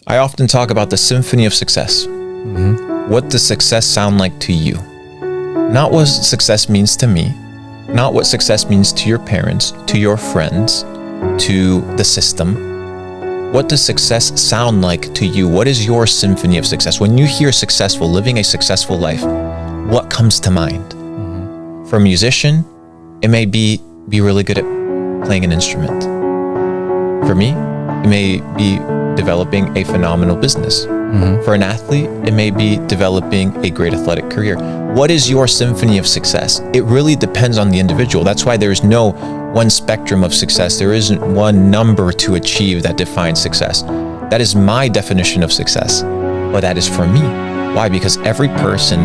I often talk about the symphony of success. What does success sound like to you? Not what success means to me, not what success means to your parents, to your friends, to the system. What does success sound like to you? What is your symphony of success? When you hear successful, living a successful life, what comes to mind? For a musician, it may be really good at playing an instrument. For me, it may be developing a phenomenal business. For an athlete, it may be developing a great athletic career. What is your symphony of success? It really depends on the individual. That's why there's no one spectrum of success. There isn't one number to achieve that defines success. That is my definition of success, but that is for me. Why? Because every person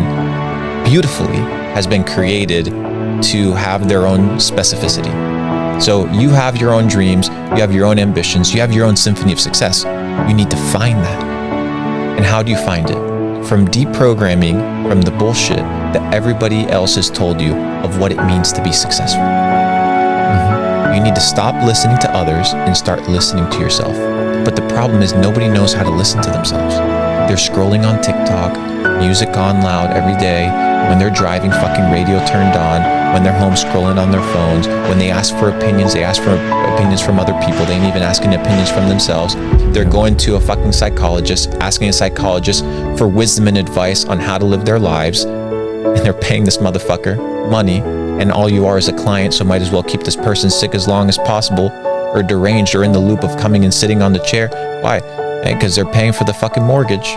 beautifully has been created to have their own specificity. So you have your own dreams, you have your own ambitions, you have your own symphony of success. You need to find that. And how do you find it? From deprogramming from the bullshit that everybody else has told you of what it means to be successful. You need to stop listening to others and start listening to yourself. But the problem is nobody knows how to listen to themselves. They're scrolling on TikTok, music on loud every day, when they're driving, fucking radio turned on, when they're home scrolling on their phones, when they ask for opinions, they ask for opinions from other people, they ain't even asking opinions from themselves. They're going to a fucking psychologist, asking a psychologist for wisdom and advice on how to live their lives, and they're paying this motherfucker money, and all you are is a client, so might as well keep this person sick as long as possible, or deranged, or in the loop of coming and sitting on the chair. Why? Because they're paying for the fucking mortgage.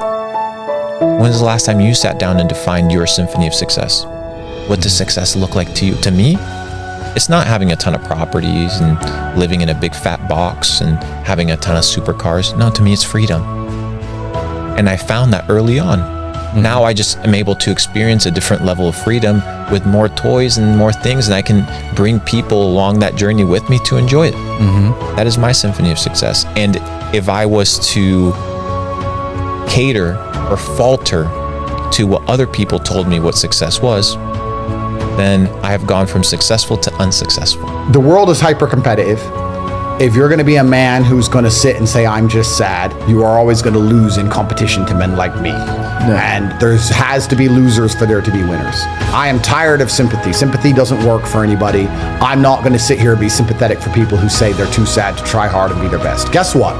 When's the last time you sat down and defined your symphony of success? What does success look like to you? To me, it's not having a ton of properties and living in a big fat box and having a ton of supercars. No, to me, it's freedom. And I found that early on. Now I just am able to experience a different level of freedom with more toys and more things, and I can bring people along that journey with me to enjoy it. That is my symphony of success. And if I was to cater or falter to what other people told me what success was, then I have gone from successful to unsuccessful. The world is hyper competitive. If you're going to be a man who's going to sit and say, I'm just sad, you are always going to lose in competition to men like me. And there has to be losers for there to be winners. I am tired of sympathy. Sympathy doesn't work for anybody. I'm not going to sit here and be sympathetic for people who say they're too sad to try hard and be their best. Guess what?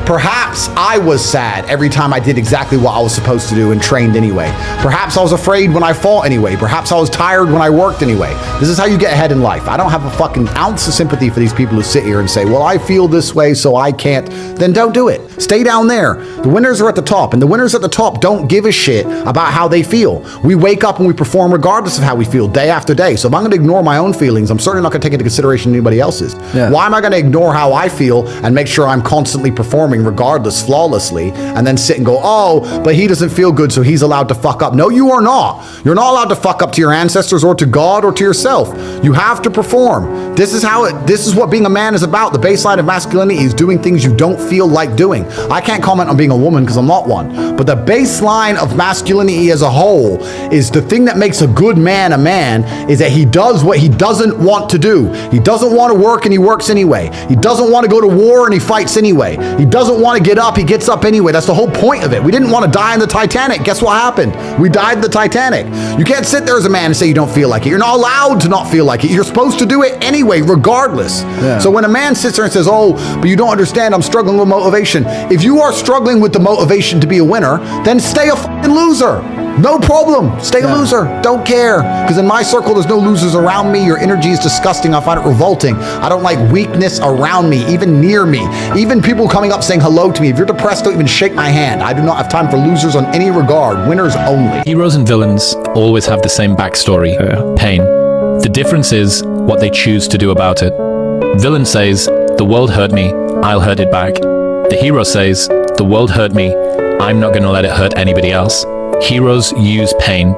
Perhaps I was sad every time I did exactly what I was supposed to do and trained anyway. Perhaps I was afraid when I fought anyway. Perhaps I was tired when I worked anyway. This is how you get ahead in life. I don't have a fucking ounce of sympathy for these people who sit here and say, well, I feel this way, so I can't. Then don't do it. Stay down there. The winners are at the top, and the winners at the top don't give a shit about how they feel. We wake up and we perform regardless of how we feel day after day. So if I'm going to ignore my own feelings, I'm certainly not going to take into consideration anybody else's. Why am I going to ignore how I feel and make sure I'm constantly performing regardless, flawlessly, and then sit and go, oh, but he doesn't feel good, so he's allowed to fuck up? No, you are not. You're not allowed to fuck up to your ancestors or to God or to yourself. You have to perform. This is what being a man is about. The baseline of masculinity is doing things you don't feel like doing. I can't comment on being a woman because I'm not one, but the baseline of masculinity as a whole is the thing that makes a good man a man is that he does what he doesn't want to do. He doesn't want to work and he works anyway. He doesn't want to go to war and he fights anyway. He doesn't want to get up, he gets up anyway. That's the whole point of it. We didn't want to die in the Titanic. Guess what happened? We died in the Titanic. You can't sit there as a man and say you don't feel like it. You're not allowed to not feel like it. You're supposed to do it anyway, regardless. So when a man sits there and says, oh, but you don't understand, I'm struggling with motivation. If you are struggling with the motivation to be a winner, then stay a fucking loser. No problem. Stay a loser. Don't care. Because in my circle, there's no losers around me. Your energy is disgusting. I find it revolting. I don't like weakness around me, even near me. Even people coming up saying hello to me. If you're depressed, don't even shake my hand. I do not have time for losers on any regard. Winners only. Heroes and villains always have the same backstory, pain. The difference is what they choose to do about it. Villain says, the world hurt me, I'll hurt it back. The hero says, the world hurt me, I'm not going to let it hurt anybody else. Heroes use pain,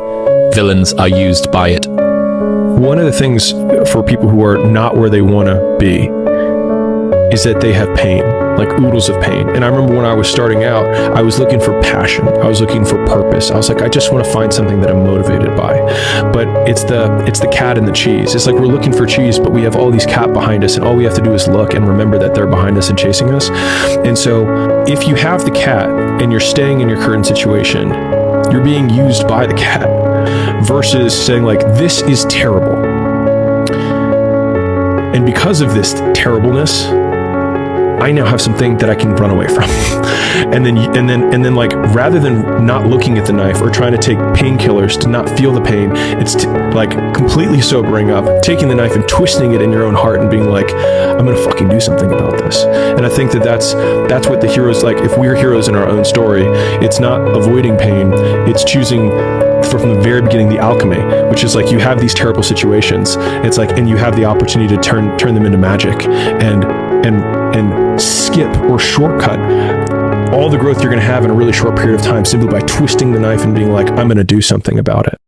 villains are used by it. One of the things for people who are not where they want to be is that they have pain, like oodles of pain. And I remember when I was starting out, I was looking for passion. I was looking for purpose. I was like, I just want to find something that I'm motivated by. But it's the cat and the cheese. It's like we're looking for cheese, but we have all these cat behind us, and all we have to do is look and remember that they're behind us and chasing us. And so if you have the cat and you're staying in your current situation, you're being used by the cat versus saying like, this is terrible. And because of this terribleness, I now have something that I can run away from. and then like, rather than not looking at the knife or trying to take painkillers to not feel the pain, it's like completely sobering up, taking the knife and twisting it in your own heart and being like, I'm gonna fucking do something about this. And I think that's what the hero's like. If we're heroes in our own story, it's not avoiding pain, it's choosing from the very beginning the alchemy, which is like, you have these terrible situations, it's like, and you have the opportunity to turn them into magic and skip or shortcut all the growth you're going to have in a really short period of time simply by twisting the knife and being like, I'm going to do something about it.